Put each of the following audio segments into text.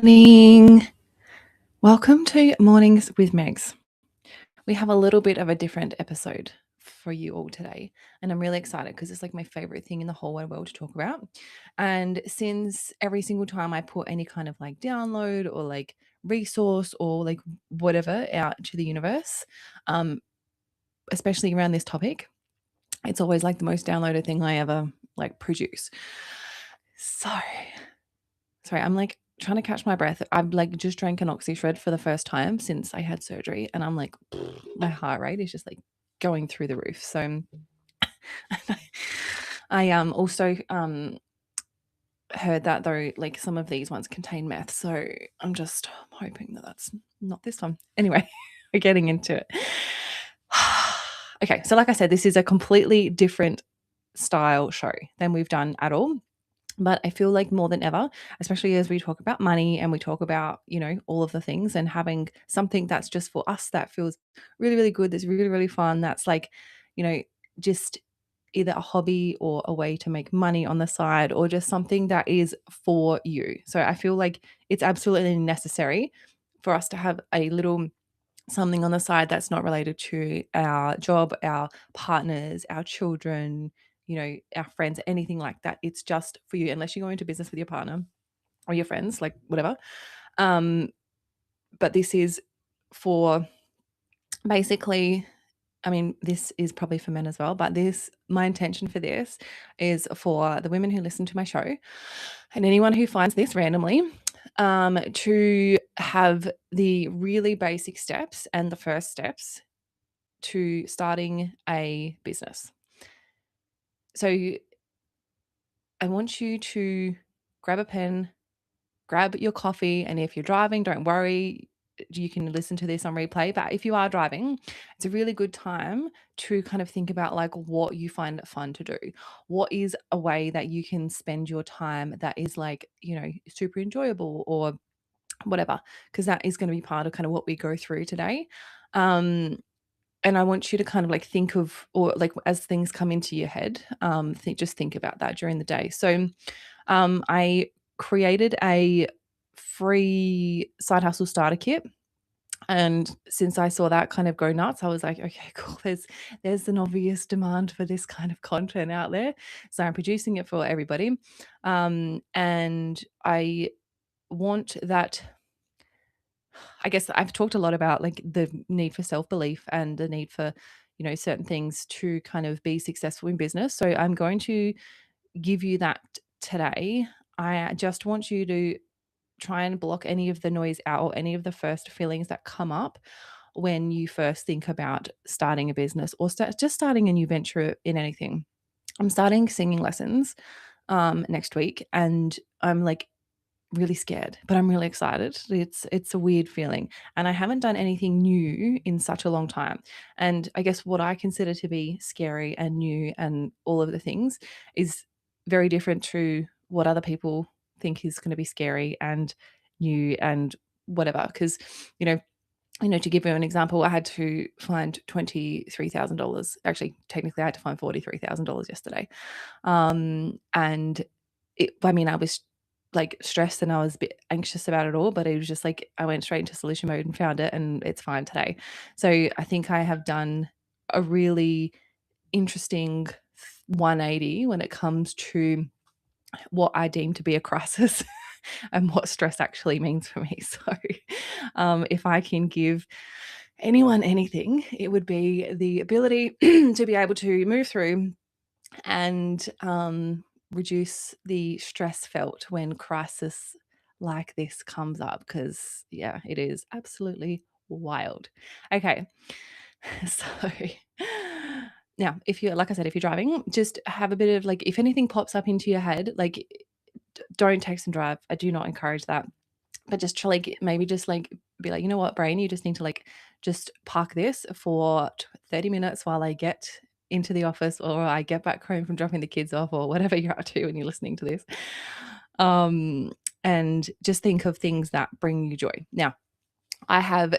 morning. Welcome to Mornings with Megs. We have a little bit of a different episode for you all today, and I'm really excited because it's like my favorite thing in the whole wide world to talk about. And since every single time I put any kind of like download or like resource or like whatever out to the universe, especially around this topic, it's always like the most downloaded thing I ever like produce. So, sorry, I'm like trying to catch my breath. I've like just drank an oxy shred for the first time since I had surgery, and I'm like, my heart rate is just like going through the roof. So I also heard that though, like some of these ones contain meth. So I'm just hoping that that's not this one. Anyway, we're getting into it. Okay, so like I said, this is a completely different style show than we've done at all. But I feel like more than ever, especially as we talk about money and we talk about, all of the things and having something that's just for us that feels really, really good, that's really, really fun, that's like, just either a hobby or a way to make money on the side or just something that is for you. So I feel like it's absolutely necessary for us to have a little something on the side that's not related to our job, our partners, our children, our friends, anything like that. It's just for you, unless you're going into business with your partner or your friends, like whatever. But this is for basically, I mean, this is probably for men as well, but my intention for this is for the women who listen to my show and anyone who finds this randomly, to have the really basic steps and the first steps to starting a business. So I want you to grab a pen, grab your coffee, and if you're driving, don't worry, you can listen to this on replay. But if you are driving, it's a really good time to kind of think about like what you find fun to do. What is a way that you can spend your time that is like, super enjoyable or whatever, because that is going to be part of kind of what we go through today. And I want you to kind of like think of, or like as things come into your head, just think about that during the day. So I created a free side hustle starter kit. And since I saw that kind of go nuts, I was like, okay, cool. There's an obvious demand for this kind of content out there. So I'm producing it for everybody. And I want that. I guess I've talked a lot about like the need for self-belief and the need for, certain things to kind of be successful in business. So I'm going to give you that today. I just want you to try and block any of the noise out or any of the first feelings that come up when you first think about starting a business or just starting a new venture in anything. I'm starting singing lessons next week, and I'm like really scared, but I'm really excited. It's a weird feeling, and I haven't done anything new in such a long time. And I guess what I consider to be scary and new and all of the things is very different to what other people think is going to be scary and new and whatever. Because you know, to give you an example, I had to find $23,000. Actually, technically, I had to find $43,000 yesterday, and I was like stressed and I was a bit anxious about it all, but it was just like I went straight into solution mode and found it, and it's fine today. So I think I have done a really interesting 180 when it comes to what I deem to be a crisis and what stress actually means for me. So if I can give anyone anything, it would be the ability to be able to move through and reduce the stress felt when crisis like this comes up, because yeah, it is absolutely wild. Okay. So now if you're, like I said, if you're driving, just have a bit of like, if anything pops up into your head, like don't text and drive. I do not encourage that. But just to like maybe just like be like, you know what, brain, you just need to like just park this for 30 minutes while I get into the office or I get back home from dropping the kids off or whatever you're up to when you're listening to this. And just think of things that bring you joy. Now, I have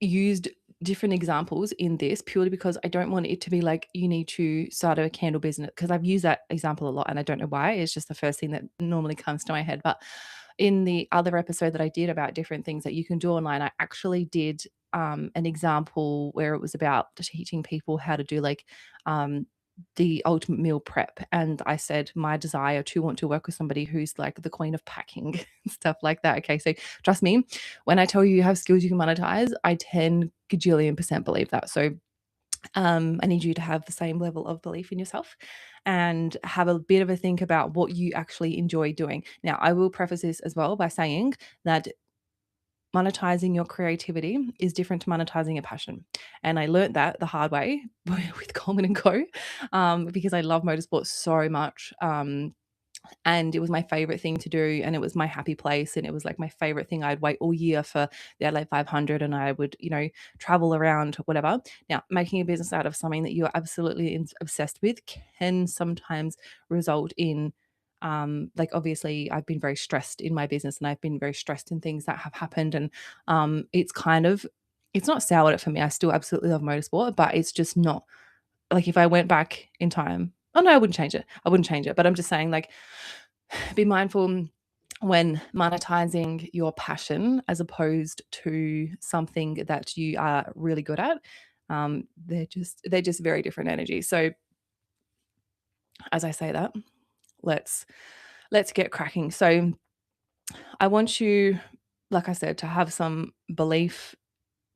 used different examples in this purely because I don't want it to be like you need to start a candle business, because I've used that example a lot and I don't know why. It's just the first thing that normally comes to my head. But in the other episode that I did about different things that you can do online, I actually did an example where it was about teaching people how to do like the ultimate meal prep. And I said my desire to want to work with somebody who's like the queen of packing and stuff like that. Okay. So trust me, when I tell you you have skills you can monetize, I 10 gajillion% believe that. So I need you to have the same level of belief in yourself and have a bit of a think about what you actually enjoy doing. Now, I will preface this as well by saying that monetizing your creativity is different to monetizing a passion. And I learned that the hard way with Coleman and Co. Because I love motorsports so much. And it was my favorite thing to do, and it was my happy place, and it was like my favorite thing. I'd wait all year for the Adelaide 500, and I would, travel around, whatever. Now, making a business out of something that you're absolutely obsessed with can sometimes result in like, obviously I've been very stressed in my business, and I've been very stressed in things that have happened, and it's not soured it for me. I still absolutely love motorsport, but it's just not like, if I went back in time, oh no, I wouldn't change it. I wouldn't change it. But I'm just saying, like, be mindful when monetizing your passion as opposed to something that you are really good at. They're just very different energies. So as I say that, let's get cracking. So I want you, like I said, to have some belief.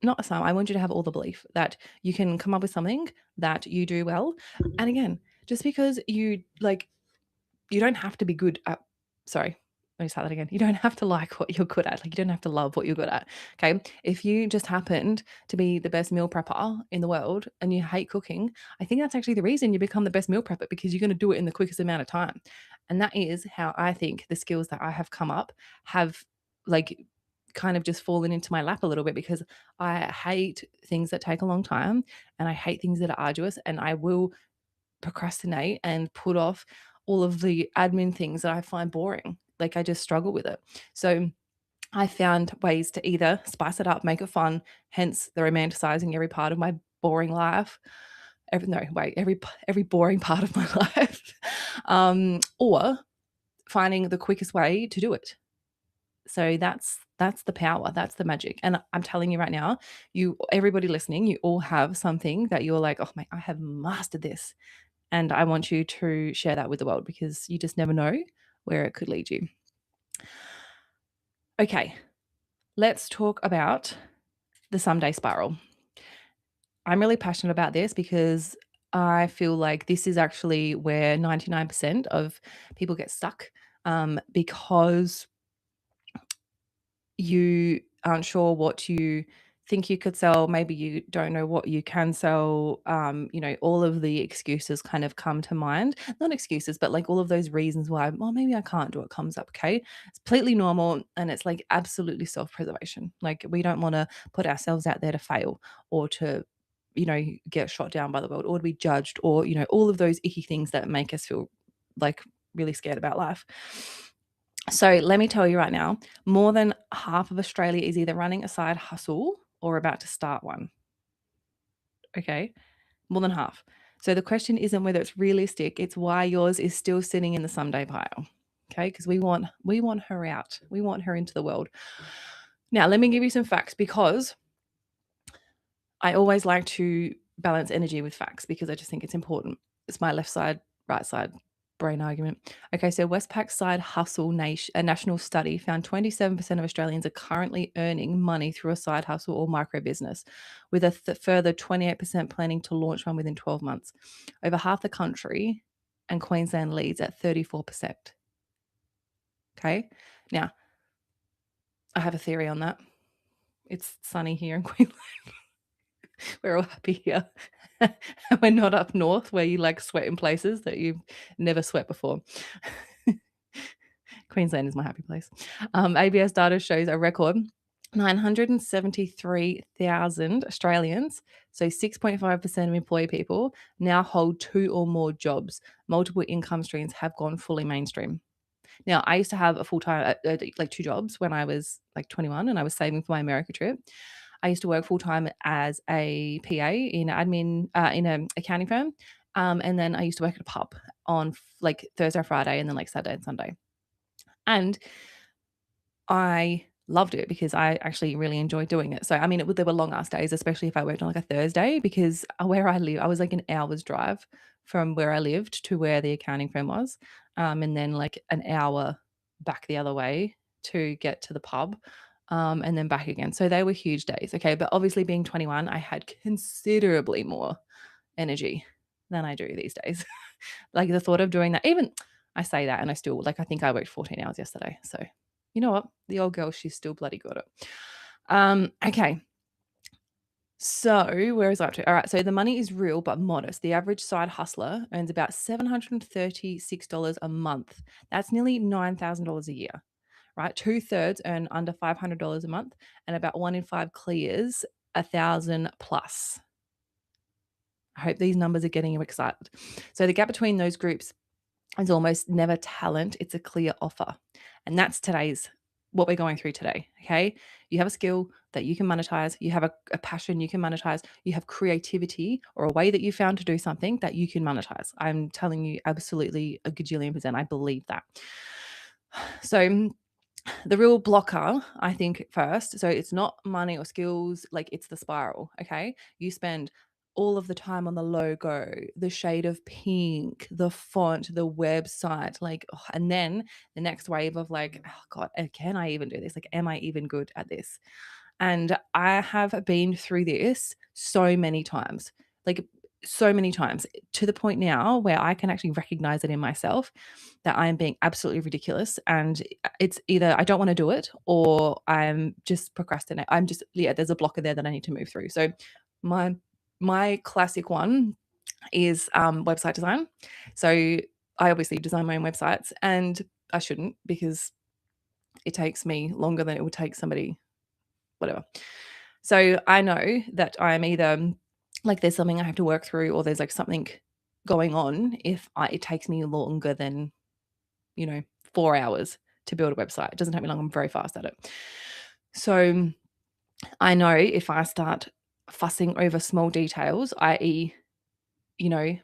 Not some, I want you to have all the belief that you can come up with something that you do well. And again, just because you don't have to be good at, sorry, let me start that again. You don't have to like what you're good at. Like, you don't have to love what you're good at. Okay. If you just happened to be the best meal prepper in the world and you hate cooking, I think that's actually the reason you become the best meal prepper, because you're going to do it in the quickest amount of time. And that is how I think the skills that I have come up have, like, kind of just fallen into my lap a little bit, because I hate things that take a long time, and I hate things that are arduous, and I will procrastinate and put off all of the admin things that I find boring. Like, I just struggle with it. So I found ways to either spice it up, make it fun, hence the romanticizing every part of my boring life. Every boring part of my life, or finding the quickest way to do it. So that's the power, that's the magic. And I'm telling you right now, everybody listening, you all have something that you're like, oh my, I have mastered this. And I want you to share that with the world, because you just never know where it could lead you. Okay, let's talk about the someday spiral. I'm really passionate about this because I feel like this is actually where 99% of people get stuck, because you aren't sure what you think you could sell. Maybe you don't know what you can sell. All of the excuses kind of come to mind. Not excuses, but like all of those reasons why, well, maybe I can't do it comes up. Okay. It's completely normal. And it's like absolutely self preservation. Like, we don't want to put ourselves out there to fail, or to, get shot down by the world, or to be judged, or, all of those icky things that make us feel like really scared about life. So let me tell you right now, more than half of Australia is either running a side hustle or about to start one. Okay, more than half. So the question isn't whether it's realistic, it's why yours is still sitting in the someday pile. Okay, because we want her out. We want her into the world. Now, let me give you some facts, because I always like to balance energy with facts, because I just think it's important. It's my left side, right side brain argument. Okay, so Westpac's side hustle a national study found 27% of Australians are currently earning money through a side hustle or micro business, with a further 28% planning to launch one within 12 months. Over half the country, and Queensland leads at 34%. Okay, now I have a theory on that. It's sunny here in Queensland. We're all happy here. We're not up north where you like sweat in places that you've never sweat before. Queensland is my happy place. ABS data shows a record 973,000 Australians, so 6.5% of employed people, now hold 2 or more jobs. Multiple income streams have gone fully mainstream. Now, I used to have a full-time, like 2 jobs when I was like 21 and I was saving for my America trip. I used to work full-time as a PA in an accounting firm. And then I used to work at a pub on like Thursday, Friday, and then like Saturday and Sunday. And I loved it because I actually really enjoyed doing it. So, I mean, there were long ass days, especially if I worked on like a Thursday, because where I live, I was like an hour's drive from where I lived to where the accounting firm was. And then like an hour back the other way to get to the pub. And then back again. So they were huge days. Okay. But obviously, being 21, I had considerably more energy than I do these days. Like the thought of doing that, even I say that and I still, like, I think I worked 14 hours yesterday. So, you know what? The old girl, she's still bloody got it. Okay. So, where is I up to? All right. So, the money is real but modest. The average side hustler earns about $736 a month. That's nearly $9,000 a year, right? 2/3 earn under $500 a month, and about 1 in 5 clears 1,000 plus. I hope these numbers are getting you excited. So, the gap between those groups is almost never talent, it's a clear offer. And that's what we're going through today. Okay. You have a skill that you can monetize, you have a passion you can monetize, you have creativity or a way that you found to do something that you can monetize. I'm telling you absolutely a gajillion percent. I believe that. So, the real blocker, I think, first, so it's not money or skills, like it's the spiral. Okay. You spend all of the time on the logo, the shade of pink, the font, the website, like, and then the next wave of like, oh God, can I even do this? Like, am I even good at this? And I have been through this so many times, like so many times, to the point now where I can actually recognize it in myself that I'm being absolutely ridiculous. And it's either I don't want to do it or I'm just procrastinate. Yeah, there's a blocker there that I need to move through. So my my classic one is website design. So I obviously design my own websites, and I shouldn't, because it takes me longer than it would take somebody, whatever. So I know that I'm either like there's something I have to work through, or there's like something going on if it takes me longer than, 4 hours to build a website. It doesn't take me long. I'm very fast at it. So I know if I start fussing over small details, i.e.,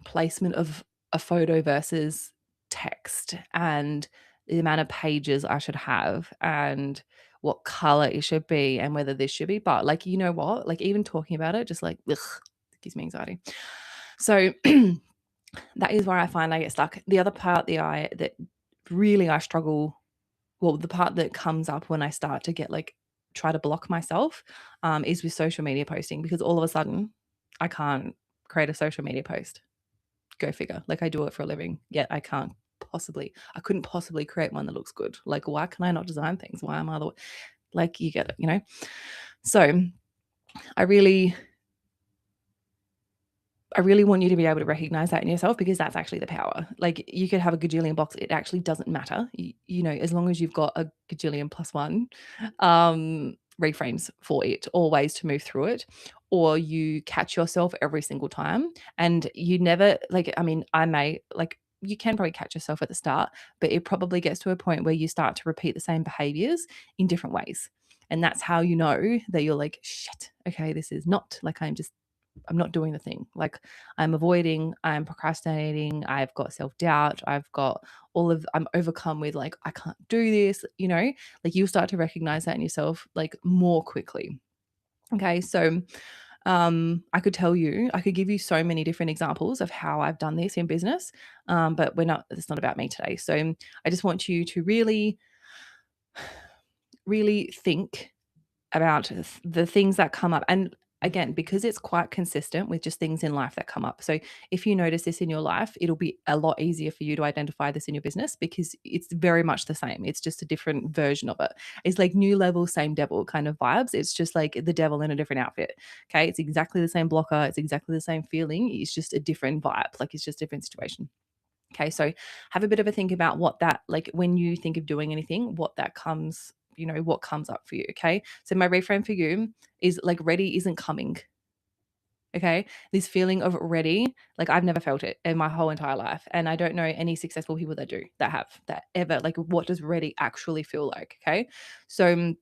placement of a photo versus text, and the amount of pages I should have, and what color it should be, and whether this should be, but like, you know what? Like, even talking about it, just like, ugh, it gives me anxiety. So that is where I find I get stuck. The other part, that really I struggle, well, the part that comes up when I start to get like, try to block myself, is with social media posting, because all of a sudden I can't create a social media post. Go figure. Like, I do it for a living, yet I couldn't possibly create one that looks good. Like, why can I not design things? Why am I like, you get it. So I really want you to be able to recognize that in yourself, because that's actually the power. Like, you could have a gajillion box. It actually doesn't matter. As long as you've got a gajillion plus one reframes for it, or ways to move through it, or you catch yourself every single time, and you never, like, I mean, you can probably catch yourself at the start, but it probably gets to a point where you start to repeat the same behaviors in different ways. And that's how you know that you're like, shit, okay, this is not like, I'm not doing the thing. Like, I'm avoiding, I'm procrastinating, I've got self-doubt, I'm overcome with like, I can't do this, like, you'll start to recognize that in yourself like more quickly. Okay. So I could give you so many different examples of how I've done this in business. But it's not about me today. So I just want you to really, really think about the things that come up. And again, because it's quite consistent with just things in life that come up. So if you notice this in your life, it'll be a lot easier for you to identify this in your business, because it's very much the same. It's just a different version of it. It's like new level, same devil kind of vibes. It's just like the devil in a different outfit. Okay. It's exactly the same blocker. It's exactly the same feeling. It's just a different vibe. Like, it's just a different situation. Okay, so have a bit of a think about what that, like, when you think of doing anything, what comes up for you. Okay, so my reframe for you is like, ready isn't coming. Okay, this feeling of ready, like, I've never felt it in my whole entire life, and I don't know any successful people that ever, like, what does ready actually feel like? Okay, so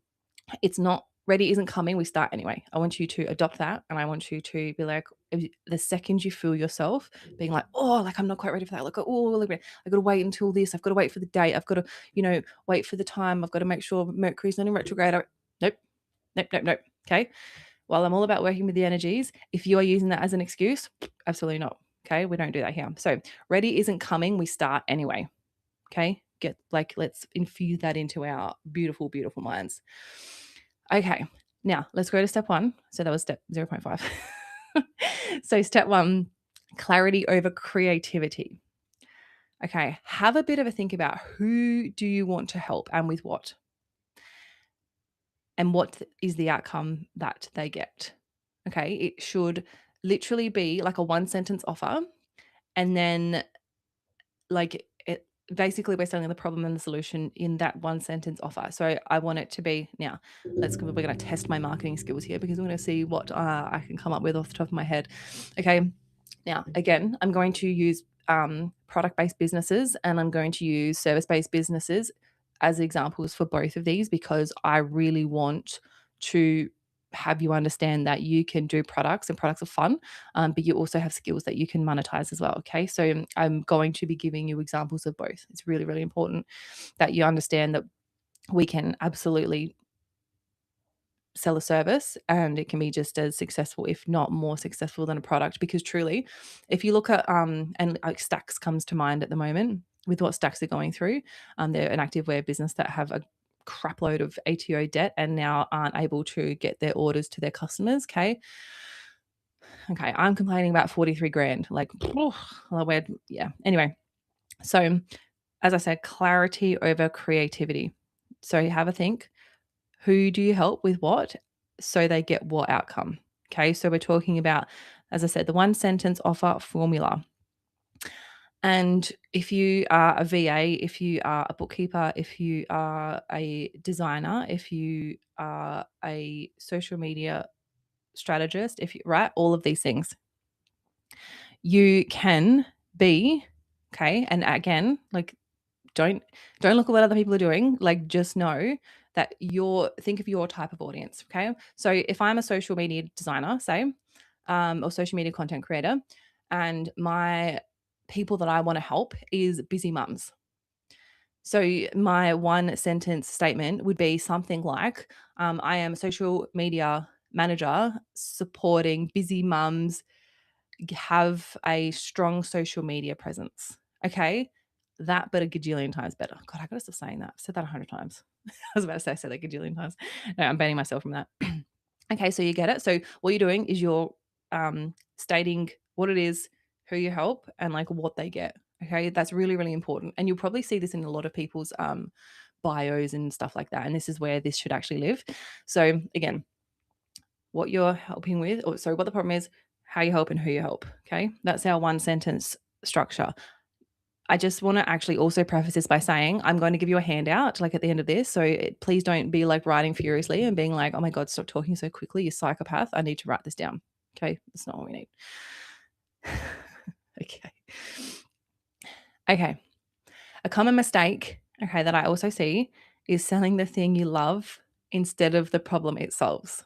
it's not ready isn't coming, we start anyway. I want you to adopt that. And I want you to be like, the second you feel yourself being like, oh, like I'm not quite ready for that. Like, oh, look, I've got to wait until this. I've got to wait for the date. I've got to, wait for the time. I've got to make sure Mercury's not in retrograde. Nope, nope, nope, nope. Okay. While I'm all about working with the energies, if you are using that as an excuse, absolutely not. Okay. We don't do that here. So ready isn't coming. We start anyway. Okay. Let's infuse that into our beautiful, beautiful minds. Okay. Now let's go to step 1. So that was step 0.5. So step 1, clarity over creativity. Okay. Have a bit of a think about who do you want to help and with what? And what is the outcome that they get? Okay. It should literally be like a 1-sentence offer. And then basically we're selling the problem and the solution in that 1-sentence offer. So I want it to be, now we're going to test my marketing skills here because I'm going to see what I can come up with off the top of my head. Okay. Now, again, I'm going to use product-based businesses and I'm going to use service-based businesses as examples for both of these because I really want to have you understand that you can do products and products are fun, but you also have skills that you can monetize as well. Okay. So I'm going to be giving you examples of both. It's really, really important that you understand that we can absolutely sell a service and it can be just as successful, if not more successful than a product. Because truly, if you look at, and like Stacks comes to mind at the moment with what Stacks are going through, they're an activewear business that have a crapload of ATO debt and now aren't able to get their orders to their customers. Okay. I'm complaining about 43 grand. Like, yeah. Anyway, so as I said, clarity over creativity. So you have a think. Who do you help with what so they get what outcome? Okay. So we're talking about, as I said, the 1-sentence offer formula. And if you are a VA, if you are a bookkeeper, if you are a designer, if you are a social media strategist, all of these things, you can be, okay. And again, like, don't look at what other people are doing. Like, just know that think of your type of audience. Okay. So if I'm a social media designer, say, or social media content creator, and my people that I want to help is busy mums. So my 1-sentence statement would be something like, I am a social media manager supporting busy mums have a strong social media presence. Okay. That, but a gajillion times better. God, I gotta stop saying that. I've said that 100 times. I was about to say I said that gajillion times. No, I'm banning myself from that. Okay, so you get it. So what you're doing is you're stating what it is, who you help, and like what they get. Okay, that's really, really important. And you'll probably see this in a lot of people's bios and stuff like that. And this is where this should actually live. So again, what you're helping with, or sorry, what the problem is, how you help and who you help. Okay. That's our 1-sentence structure. I just want to actually also preface this by saying I'm going to give you a handout like at the end of this. So please don't be like writing furiously and being like, oh my God, stop talking so quickly, you psychopath. I need to write this down. Okay. That's not what we need. Okay. Okay. A common mistake, okay, that I also see is selling the thing you love instead of the problem it solves.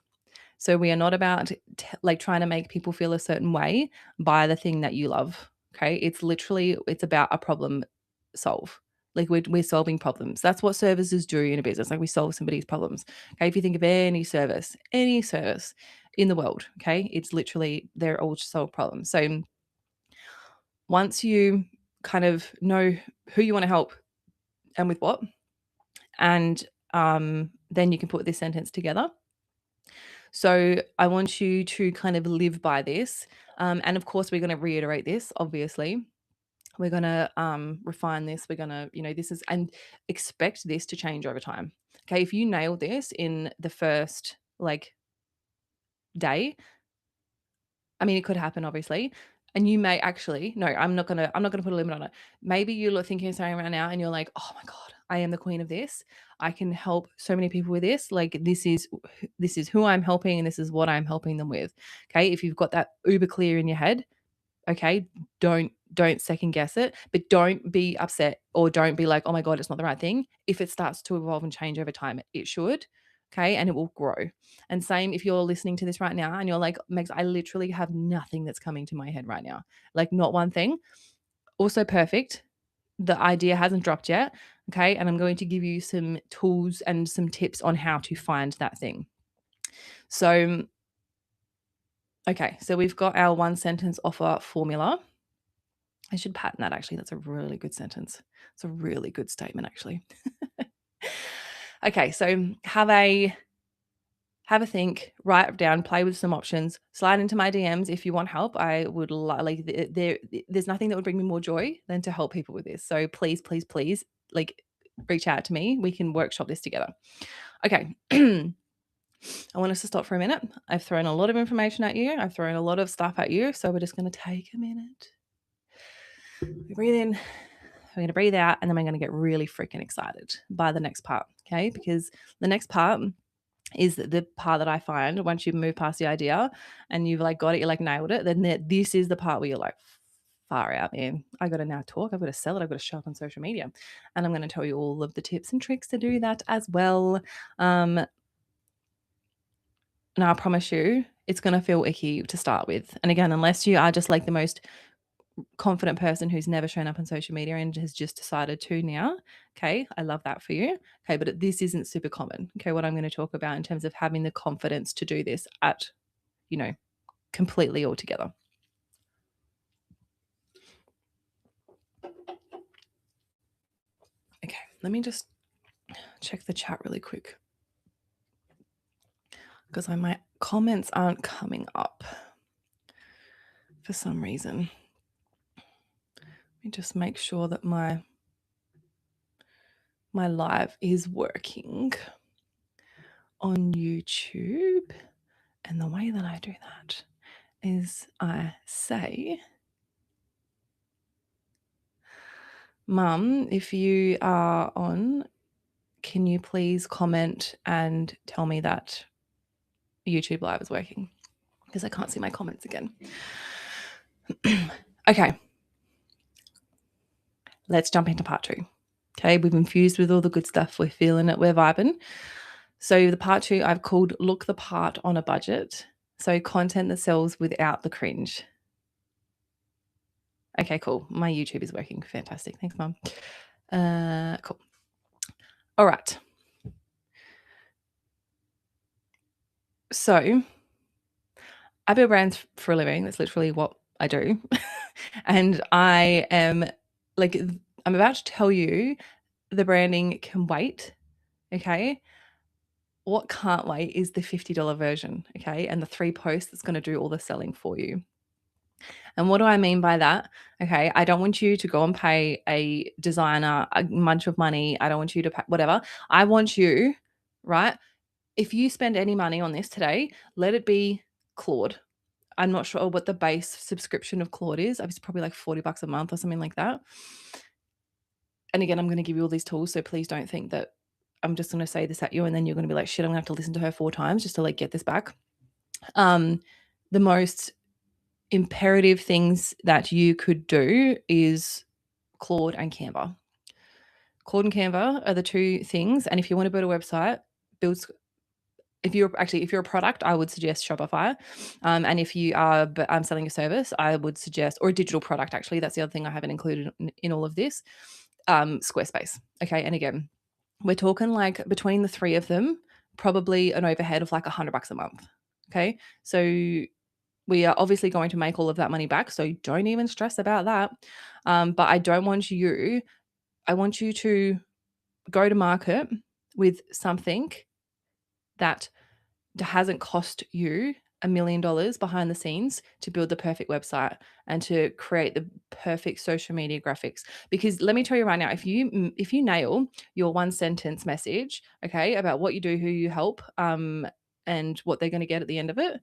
So we are not about like trying to make people feel a certain way by the thing that you love. Okay. It's about a problem solve. Like we're solving problems. That's what services do in a business. Like we solve somebody's problems. Okay. If you think of any service in the world, okay, it's literally, they're all to solve problems. So once you kind of know who you want to help and with what, and then you can put this sentence together. So I want you to kind of live by this. And of course, we're going to reiterate this, obviously. We're going to refine this. We're going to, this is, and expect this to change over time. Okay. If you nail this in the first day, I mean, it could happen, obviously. And you may actually, no, I'm not gonna put a limit on it. Maybe you're thinking of something right now and you're like, oh my God, I am the queen of this. I can help so many people with this. Like this is who I'm helping and this is what I'm helping them with. Okay. If you've got that uber clear in your head, okay, don't second guess it, but don't be upset or don't be like, oh my God, it's not the right thing. If it starts to evolve and change over time, it should. Okay. And it will grow. And same if you're listening to this right now and you're like, Megs, I literally have nothing that's coming to my head right now. Like, not one thing. Also perfect. The idea hasn't dropped yet. Okay. And I'm going to give you some tools and some tips on how to find that thing. So, okay. So we've got our one sentence offer formula. I should patent that actually. That's a really good sentence. It's a really good statement actually. Okay. So have a think, write it down, play with some options, slide into my DMs if you want help. I would there's nothing that would bring me more joy than to help people with this. So please, please, please, like, reach out to me. We can workshop this together. Okay. I want us to stop for a minute. I've thrown a lot of information at you. I've thrown a lot of stuff at you. So we're just going to take a minute. We breathe in, we're going to breathe out, and then we're going to get really freaking excited by the next part. Okay. Because the next part is the part that I find once you move past the idea and you've like got it, you're like nailed it, then this is the part where you're like, far out, man. I got to now talk. I've got to sell it. I've got to show up on social media. And I'm going to tell you all of the tips and tricks to do that as well. Now, I promise you, it's going to feel icky to start with. And again, unless you are just like the most confident person who's never shown up on social media and has just decided to now, okay, I love that for you. Okay, but this isn't super common. Okay, what I'm going to talk about in terms of having the confidence to do this at, completely all together. Okay, let me just check the chat really quick because my comments aren't coming up for some reason. Let me just make sure that my live is working on YouTube. And the way that I do that is I say, Mum, if you are on, can you please comment and tell me that YouTube Live is working? Because I can't see my comments again. Okay. Let's jump into part 2. Okay, we've infused with all the good stuff. We're feeling it. We're vibing. So the part 2 I've called Look the Part on a Budget. So content that sells without the cringe. Okay, cool. My YouTube is working. Fantastic. Thanks, Mum. Cool. All right. So I build brands for a living. That's literally what I do. And I am like, I'm about to tell you the branding can wait. Okay. What can't wait is the $50 version. Okay. And the 3 posts that's going to do all the selling for you. And what do I mean by that? Okay. I don't want you to go and pay a designer a bunch of money. I don't want you to pay whatever. I want you, right? If you spend any money on this today, let it be Claude. I'm not sure what the base subscription of Claude is. It's probably like $40 a month or something like that. And again, I'm going to give you all these tools. So please don't think that I'm just going to say this at you and then you're going to be like, shit, I'm going to have to listen to her 4 times just to like get this back. The most imperative things that you could do is Claude and Canva. Claude and Canva are the 2 things. And if you want to build a website, if you're a product, I would suggest Shopify. And if you are selling a service, I would suggest, or a digital product, actually, that's the other thing I haven't included in all of this, Squarespace. Okay. And again, we're talking like between the 3 of them, probably an overhead of like $100 a month. Okay. So we are obviously going to make all of that money back. So don't even stress about that. But I want you to go to market with something that hasn't cost you $1 million behind the scenes to build the perfect website and to create the perfect social media graphics. Because let me tell you right now, if you nail your 1 sentence message, okay, about what you do, who you help, and what they're going to get at the end of it,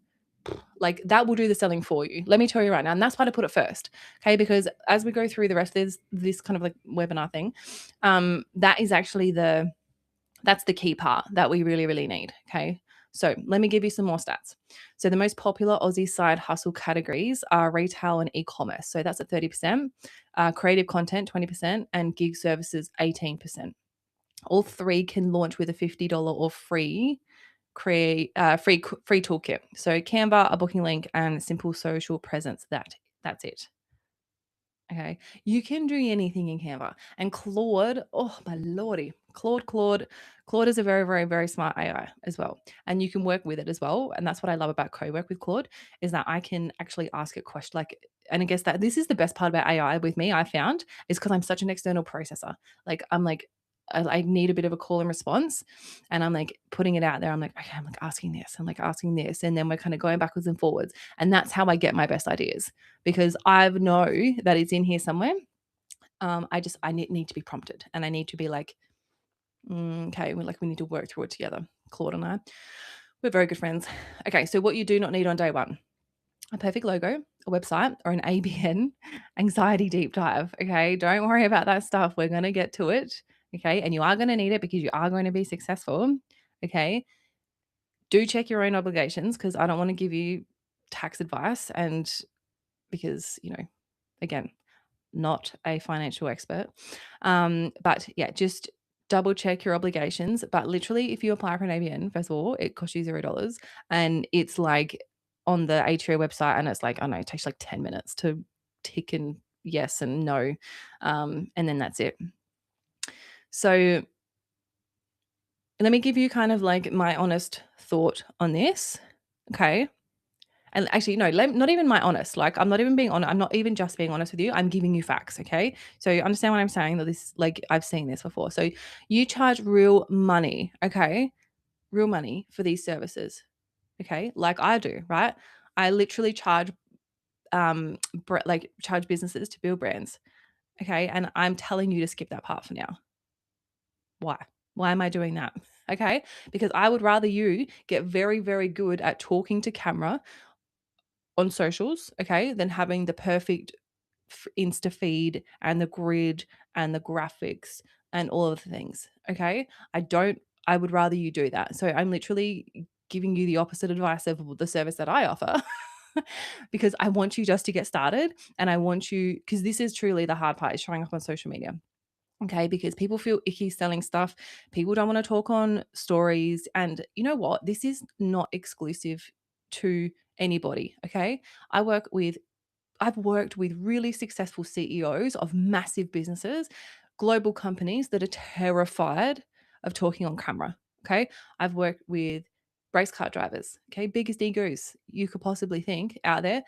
like that will do the selling for you. Let me tell you right now. And that's why I put it first. Okay. Because as we go through the rest of this kind of like webinar thing, that is actually that's the key part that we really, really need. Okay. So let me give you some more stats. So the most popular Aussie side hustle categories are retail and e-commerce. So that's at 30%, creative content, 20%, and gig services, 18%. All 3 can launch with a $50 or free free toolkit. So Canva, a booking link, and simple social presence. That's it. Okay. You can do anything in Canva. And Claude, oh my lordy, Claude is a very, very, very smart AI as well. And you can work with it as well. And that's what I love about co-work with Claude is that I can actually ask it questions like, and I guess that this is the best part about AI with me, I found, is because I'm such an external processor. Like I'm like, I need a bit of a call and response and I'm like putting it out there. I'm like, okay, I'm like asking this, I'm like asking this. And then we're kind of going backwards and forwards. And that's how I get my best ideas because I know that it's in here somewhere. I need to be prompted and I need to be like, okay, we need to work through it together. Claude and I, we're very good friends. Okay, so what you do not need on day one, a perfect logo, a website, or an ABN anxiety deep dive. Okay, don't worry about that stuff. We're going to get to it. Okay, and you are going to need it because you are going to be successful. Okay, do check your own obligations because I don't want to give you tax advice and because, again, not a financial expert. But yeah, just double check your obligations. But literally, if you apply for an ABN, first of all, it costs you $0. And it's like on the ATO website, and it's like, I don't know, it takes like 10 minutes to tick and yes and no. And then that's it. So let me give you kind of like my honest thought on this. Okay. And actually, no, not even my honest. Like, I'm not even being honest. I'm not even just being honest with you. I'm giving you facts. Okay. So you understand what I'm saying? That this, like, I've seen this before. So you charge real money. Okay. Real money for these services. Okay. Like I do, right? I literally charge, charge businesses to build brands. Okay. And I'm telling you to skip that part for now. Why? Why am I doing that? Okay. Because I would rather you get very, very good at talking to camera on socials, okay, than having the perfect Insta feed and the grid and the graphics and all of the things, okay? I would rather you do that. So I'm literally giving you the opposite advice of the service that I offer. Because I want you just to get started and I want you because this is truly the hard part is showing up on social media. Okay, because people feel icky selling stuff. People don't want to talk on stories. And you know what? This is not exclusive to anybody. Okay. I've worked with really successful CEOs of massive businesses, global companies that are terrified of talking on camera. Okay. I've worked with race car drivers. Okay. Biggest egos you could possibly think out there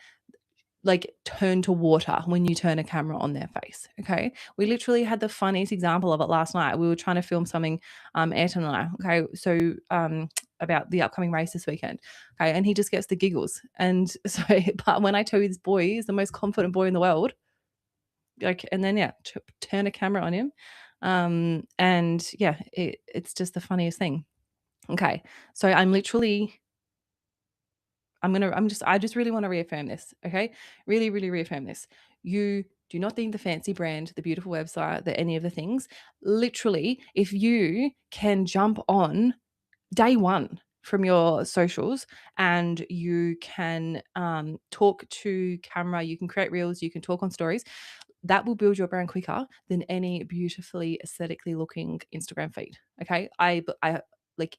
like turn to water when you turn a camera on their face. Okay. We literally had the funniest example of it last night. We were trying to film something, Ayrton and I. Okay. So, about the upcoming race this weekend. Okay. And he just gets the giggles. And so, but when I tell you this boy is the most confident boy in the world, like, and then, yeah, turn a camera on him. And yeah, it's just the funniest thing. Okay. So I just really want to reaffirm this, okay? Really, really reaffirm this. You do not need the fancy brand, the beautiful website, any of the things. Literally, if you can jump on day one from your socials and you can talk to camera, you can create reels, you can talk on stories, that will build your brand quicker than any beautifully aesthetically looking Instagram feed. Okay. I like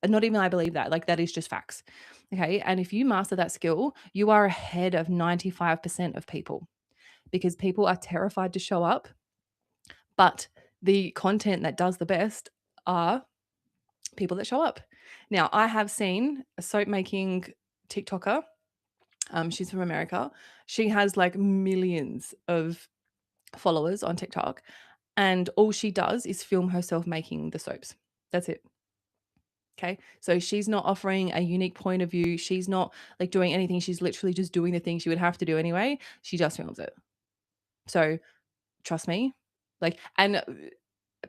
not even I believe that. Like that is just facts. Okay. And if you master that skill, you are ahead of 95% of people because people are terrified to show up. But the content that does the best are people that show up. Now, I have seen a soap making TikToker. She's from America. She has like millions of followers on TikTok. And all she does is film herself making the soaps. That's it. Okay. So she's not offering a unique point of view. She's not like doing anything. She's literally just doing the thing she would have to do anyway. She just films it. So trust me. Like, and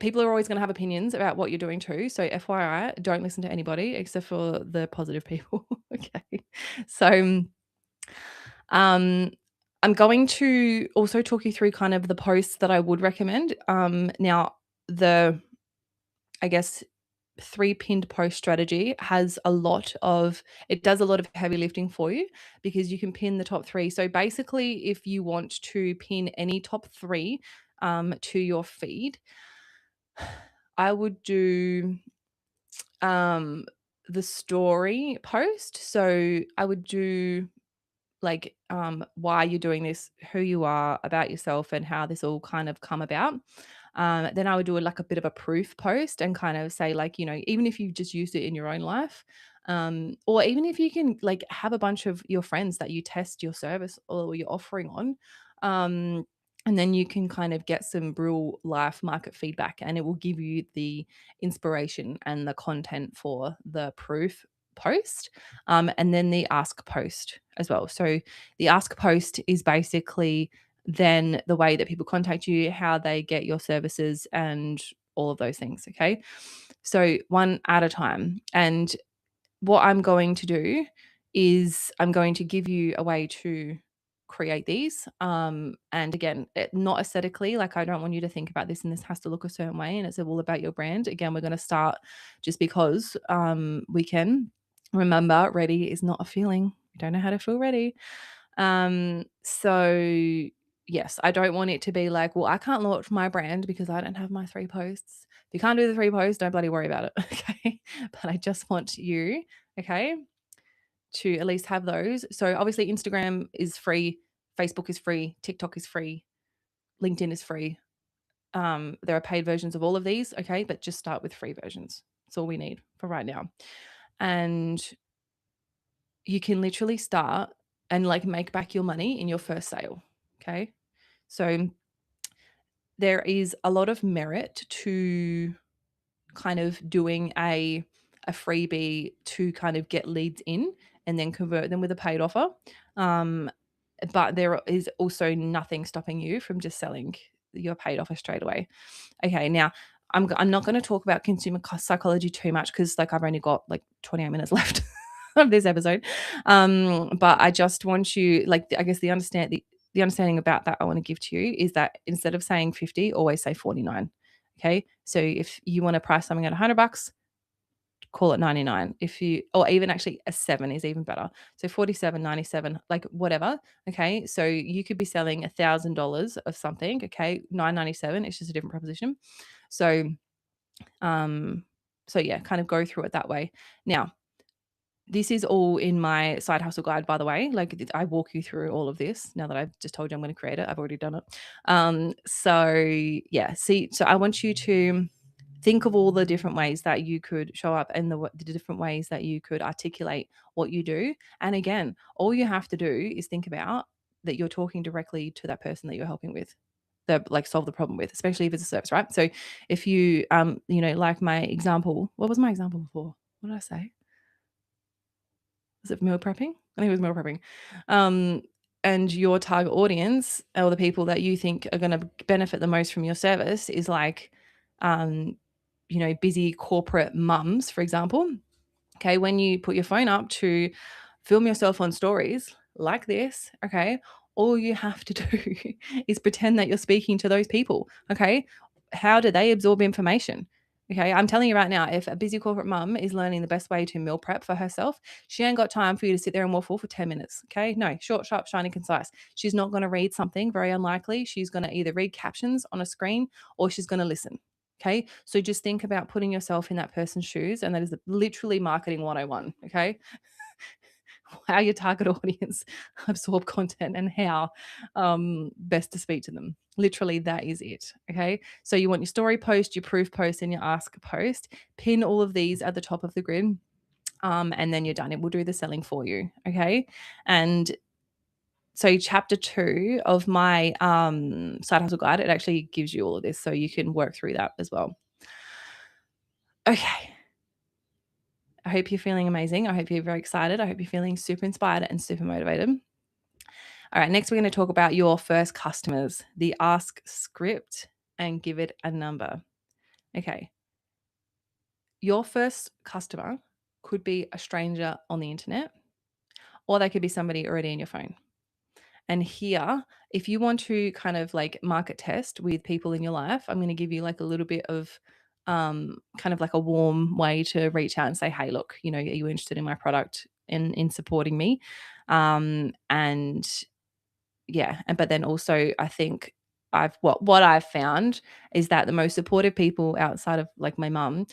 people are always going to have opinions about what you're doing too. So FYI, don't listen to anybody except for the positive people. Okay. So, I'm going to also talk you through kind of the posts that I would recommend. Now the, I guess 3 pinned post strategy has it does a lot of heavy lifting for you because you can pin the top 3. So basically, if you want to pin any top 3 to your feed, I would do the story post. So I would do like why you're doing this, who you are, about yourself, and how this all kind of come about. Then I would do like a bit of a proof post and kind of say like, even if you've just used it in your own life, or even if you can like have a bunch of your friends that you test your service or your offering on, um, and then you can kind of get some real life market feedback, and it will give you the inspiration and the content for the proof post, and then the ask post as well. So the ask post is basically then the way that people contact you, how they get your services, and all of those things. Okay. So one at a time. And what I'm going to do is I'm going to give you a way to create these. And again, not aesthetically, like I don't want you to think about this and this has to look a certain way and it's all about your brand. Again, we're going to start just because we can. Remember, ready is not a feeling. We don't know how to feel ready. So yes, I don't want it to be like, well, I can't launch my brand because I don't have my 3 posts. If you can't do the 3 posts, don't bloody worry about it. Okay. But I just want you, okay, to at least have those. So obviously Instagram is free, Facebook is free, TikTok is free, LinkedIn is free. There are paid versions of all of these, okay, but just start with free versions. That's all we need for right now. And you can literally start and like make back your money in your first sale. Okay. So there is a lot of merit to kind of doing a freebie to kind of get leads in and then convert them with a paid offer. Um, but there is also nothing stopping you from just selling your paid offer straight away. Okay, now I'm not going to talk about consumer psychology too much because like I've only got like 28 minutes left of this episode. But I just want you like I guess the understanding about that I want to give to you is that instead of saying 50, always say 49. Okay, so if you want to price something at $100, call it 99. If you, or even actually a 7 is even better. So 47, 97, like whatever. Okay. So you could be selling $1,000 of something. Okay. 997. It's just a different proposition. So, um, so yeah, kind of go through it that way. Now, this is all in my side hustle guide, by the way. Like I walk you through all of this now that I've just told you I'm going to create it. I've already done it. So yeah, see, so I want you to think of all the different ways that you could show up and the different ways that you could articulate what you do. And again, all you have to do is think about that you're talking directly to that person that you're helping with, that like solve the problem with, especially if it's a service, right? So if you, like my example, what was my example before? What did I say? Was it meal prepping? I think it was meal prepping. And your target audience or the people that you think are going to benefit the most from your service is like, busy corporate mums, for example. Okay. When you put your phone up to film yourself on stories like this, okay, all you have to do is pretend that you're speaking to those people. Okay. How do they absorb information? Okay, I'm telling you right now, if a busy corporate mum is learning the best way to meal prep for herself, she ain't got time for you to sit there and waffle for 10 minutes. Okay, no, short, sharp, shiny, concise. She's not going to read something, very unlikely. She's going to either read captions on a screen or she's going to listen. Okay, so just think about putting yourself in that person's shoes, and that is literally marketing 101. Okay, how your target audience absorb content and how best to speak to them. Literally, that is it. Okay. So you want your story post, your proof post, and your ask post. Pin all of these at the top of the grid. And then you're done. It will do the selling for you. Okay. And so chapter 2 of my side hustle guide, it actually gives you all of this. So you can work through that as well. Okay. I hope you're feeling amazing. I hope you're very excited. I hope you're feeling super inspired and super motivated. All right, next we're going to talk about your first customers, the ask script, and give it a number. Okay. Your first customer could be a stranger on the internet, or they could be somebody already in your phone. And here, if you want to kind of like market test with people in your life, I'm going to give you like a little bit of kind of like a warm way to reach out and say, hey, look, are you interested in my product and in supporting me? And yeah, and but then also I think what I've found is that the most supportive people outside of like my mum,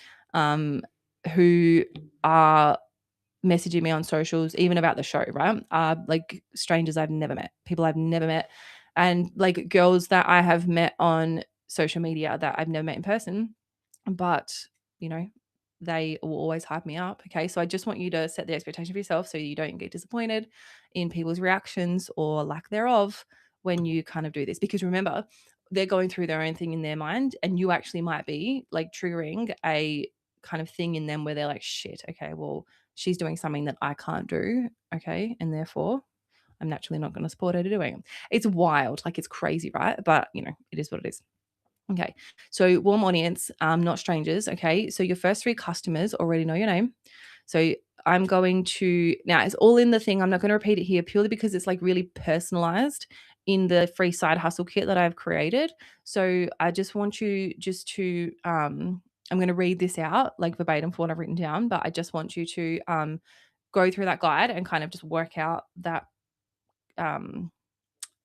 who are messaging me on socials, even about the show, right? Like strangers I've never met, people I've never met, and like girls that I have met on social media that I've never met in person. But, you know, they will always hype me up. Okay. So I just want you to set the expectation for yourself so you don't get disappointed in people's reactions or lack thereof when you kind of do this. Because remember, they're going through their own thing in their mind, and you actually might be like triggering a kind of thing in them where they're like, shit, okay, well, she's doing something that I can't do. Okay. And therefore, I'm naturally not going to support her to doing it. It's wild. Like, it's crazy, right? But, you know, it is what it is. Okay. So warm audience, not strangers. Okay. So your first 3 customers already know your name. So I'm going to, now it's all in the thing. I'm not going to repeat it here purely because it's like really personalized in the free side hustle kit that I've created. So I just want you just to, I'm going to read this out like verbatim for what I've written down, but I just want you to go through that guide and kind of just work out um,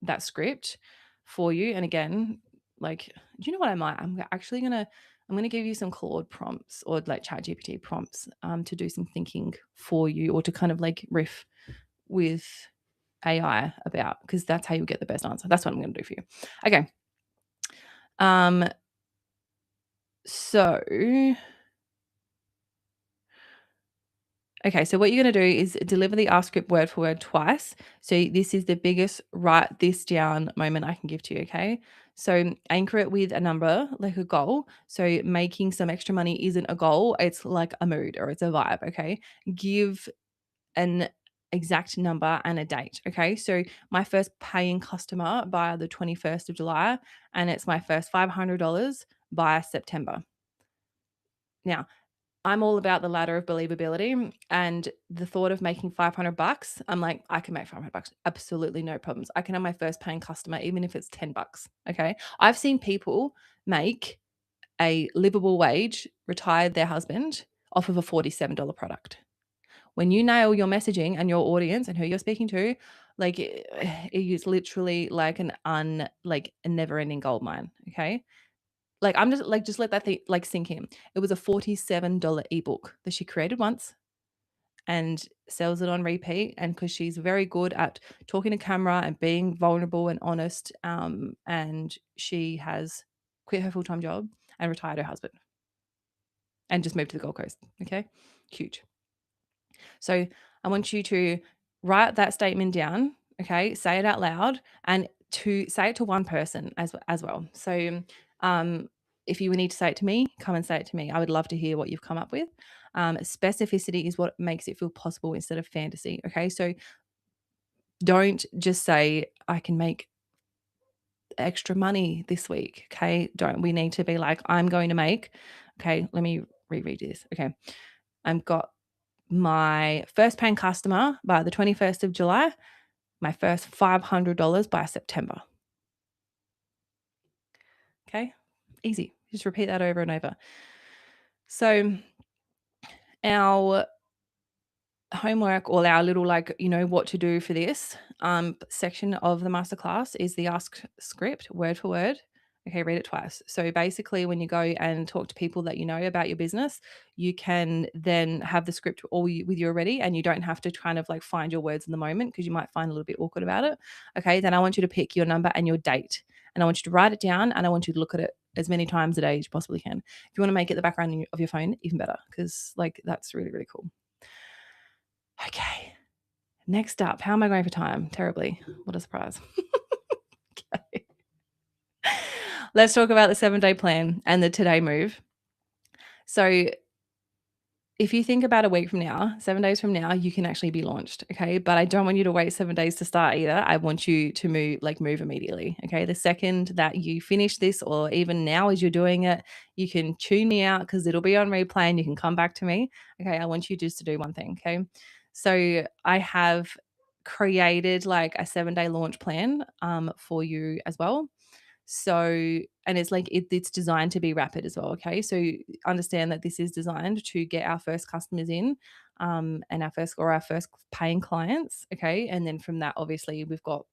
that script for you. And again, like, do you know what I might? I'm gonna give you some Claude prompts or like Chat GPT prompts to do some thinking for you, or to kind of like riff with AI about, because that's how you get the best answer. That's what I'm gonna do for you. Okay. Um, so Okay, so what you're going to do is deliver the ask script word for word twice. So this is the biggest write this down moment I can give to you, okay? So anchor it with a number, like a goal. So making some extra money isn't a goal, it's like a mood or it's a vibe, okay? Give an exact number and a date, okay? So my first paying customer by the 21st of July, and it's my first $500 by September. Now, I'm all about the ladder of believability, and the thought of making 500 bucks, I'm like, I can make 500 bucks. Absolutely no problems. I can have my first paying customer, even if it's 10 bucks. Okay. I've seen people make a livable wage, retired their husband off of a $47 product. When you nail your messaging and your audience and who you're speaking to, like it is literally like like a never ending gold mine. Okay. Like, I'm just let that thing, like, sink in. It was a $47 ebook that she created once and sells it on repeat, and because she's very good at talking to camera and being vulnerable and honest, and she has quit her full-time job and retired her husband and just moved to the Gold Coast, okay? Huge. So I want you to write that statement down, okay? Say it out loud, and to say it to one person as well. So if you need to say it to me, come and say it to me. I would love to hear what you've come up with. Specificity is what makes it feel possible instead of fantasy. Okay. So don't just say, I can make extra money this week. Okay. We need to be like, I'm going to make, okay, let me reread this. Okay. I've got my first paying customer by the 21st of July, my first $500 by September. Okay. Easy. Just repeat that over and over. So our homework, or our little, like, what to do for this section of the masterclass is the ask script word for word. Okay, read it twice. So basically, when you go and talk to people that you know about your business, you can then have the script all with you already, and you don't have to kind of like find your words in the moment, because you might find a little bit awkward about it. Okay, then I want you to pick your number and your date, and I want you to write it down, and I want you to look at it as many times a day as you possibly can. If you want to make it the background of your phone, even better, because like that's really, really cool. Okay. Next up, how am I going for time? Terribly. What a surprise. Okay. Let's talk about the 7-day plan and the today move. So if you think about a week from now, 7 days from now, you can actually be launched. Okay. But I don't want you to wait 7 days to start either. I want you to move immediately. Okay. The second that you finish this, or even now as you're doing it, you can tune me out because it'll be on replay and you can come back to me. Okay. I want you just to do one thing. Okay. So I have created like a 7-day launch plan for you as well. So, and it's like it's designed to be rapid as well. Okay. So understand that this is designed to get our first customers in, and our first paying clients. Okay. And then from that, obviously, we've got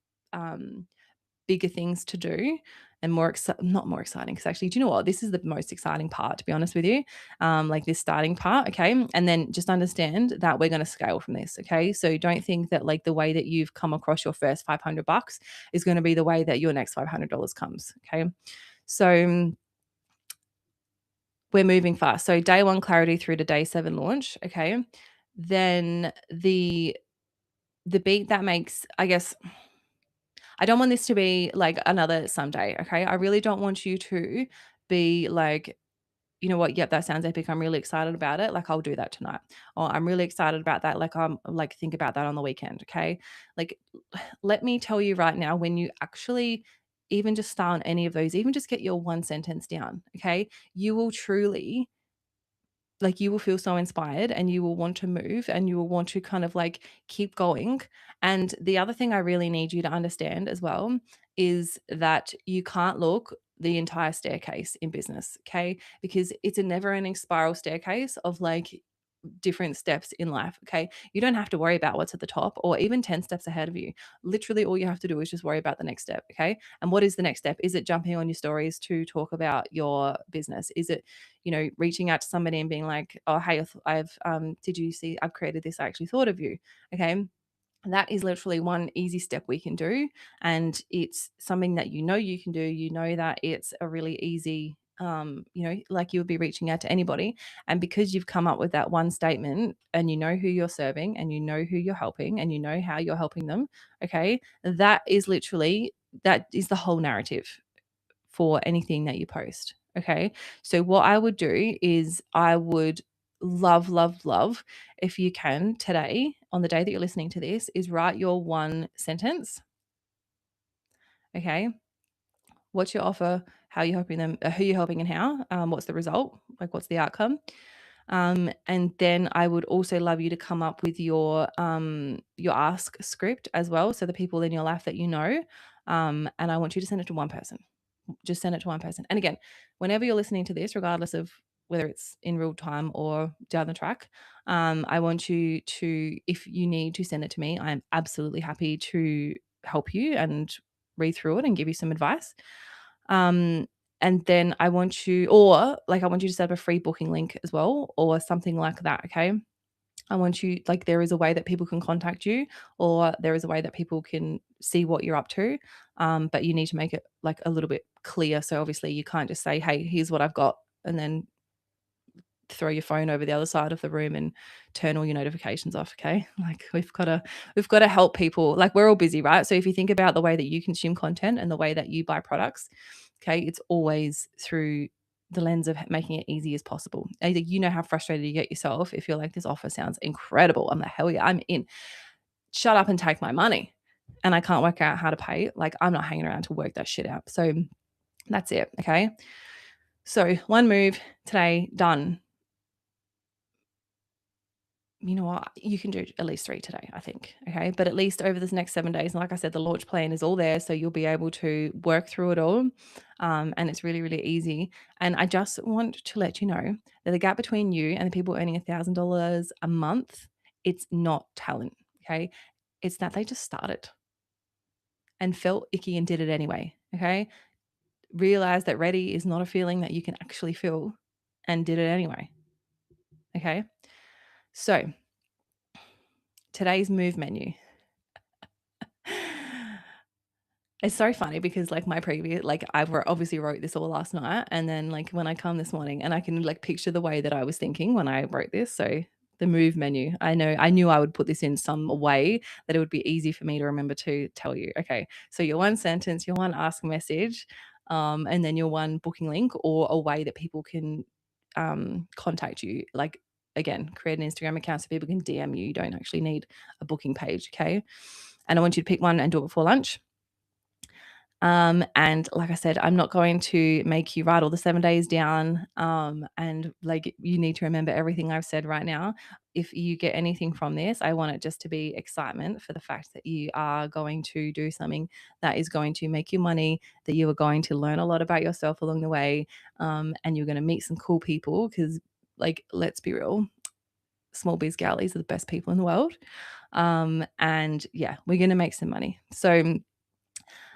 bigger things to do. and not more exciting, because actually, do you know what? This is the most exciting part, to be honest with you. Like this starting part, okay? And then just understand that we're going to scale from this, okay? So don't think that like the way that you've come across your first $500 is going to be the way that your next $500 comes, okay? So we're moving fast. So day 1 clarity through to day 7 launch, okay? Then the beat that makes, I guess, I don't want this to be like another someday, okay? I really don't want you to be like, you know what? Yep, that sounds epic. I'm really excited about it. Like, I'll do that tonight. Or I'm really excited about that. Like, I'm like, think about that on the weekend. Okay. Like, let me tell you right now, when you actually even just start on any of those, even just get your one sentence down, okay, you will truly, like, you will feel so inspired and you will want to move and you will want to kind of like keep going. And the other thing I really need you to understand as well is that you can't look the entire staircase in business, okay? Because it's a never ending spiral staircase of like different steps in life. Okay. You don't have to worry about what's at the top or even 10 steps ahead of you. Literally, all you have to do is just worry about the next step. Okay. And what is the next step? Is it jumping on your stories to talk about your business? Is it, reaching out to somebody and being like, oh, hey, did you see I've created this? I actually thought of you. Okay. That is literally one easy step we can do. And it's something that you can do. You know that it's a really easy, like you would be reaching out to anybody. And because you've come up with that one statement and you know who you're serving and you know who you're helping and you know how you're helping them, okay, that is the whole narrative for anything that you post. Okay. So what I would do is I would love, love, love if you can today, on the day that you're listening to this, is write your one sentence. Okay. What's your offer? How are you helping them? Who you're helping and how? What's the result? Like, what's the outcome? And then I would also love you to come up with your ask script as well. So the people in your life that you know, and I want you to send it to one person. Just send it to one person. And again, whenever you're listening to this, regardless of whether it's in real time or down the track, I want you to, if you need to send it to me, I'm absolutely happy to help you and read through it and give you some advice. And then I want you, or like, I want you to set up a free booking link as well, or something like that. Okay. I want you, like, there is a way that people can contact you, or there is a way that people can see what you're up to. But you need to make it like a little bit clear. So obviously you can't just say, hey, here's what I've got, and then throw your phone over the other side of the room and turn all your notifications off. Okay. Like, we've got to help people. Like, we're all busy, right? So if you think about the way that you consume content and the way that you buy products, okay, it's always through the lens of making it easy as possible. Either you know how frustrated you get yourself if you're like, this offer sounds incredible. I'm like, hell yeah, I'm in. Shut up and take my money. And I can't work out how to pay. Like, I'm not hanging around to work that shit out. So that's it. Okay. So one move today, done. You know what? You can do at least 3 today, I think. Okay. But at least over this next 7 days, and like I said, the launch plan is all there. So you'll be able to work through it all. And it's really, really easy. And I just want to let you know that the gap between you and the people earning $1,000 a month, it's not talent. Okay. It's that they just started and felt icky and did it anyway. Okay. Realize that ready is not a feeling that you can actually feel, and did it anyway. Okay. So today's move menu. It's so funny because like my previous, like obviously wrote this all last night, and then like when I come this morning and I can like picture the way that I was thinking when I wrote this. So the move menu, I knew I would put this in some way that it would be easy for me to remember to tell you. Okay, so your one sentence, your one ask message, and then your one booking link or a way that people can contact you. Like, again, create an Instagram account so people can DM you. You don't actually need a booking page. Okay, and I want you to pick one and do it before lunch. And like I said, I'm not going to make you write all the 7 days down. And like, you need to remember everything I've said right now. If you get anything from this, I want it just to be excitement for the fact that you are going to do something that is going to make you money, that you are going to learn a lot about yourself along the way. And you're going to meet some cool people because, like, let's be real, small biz galleys are the best people in the world. And yeah, we're going to make some money. So,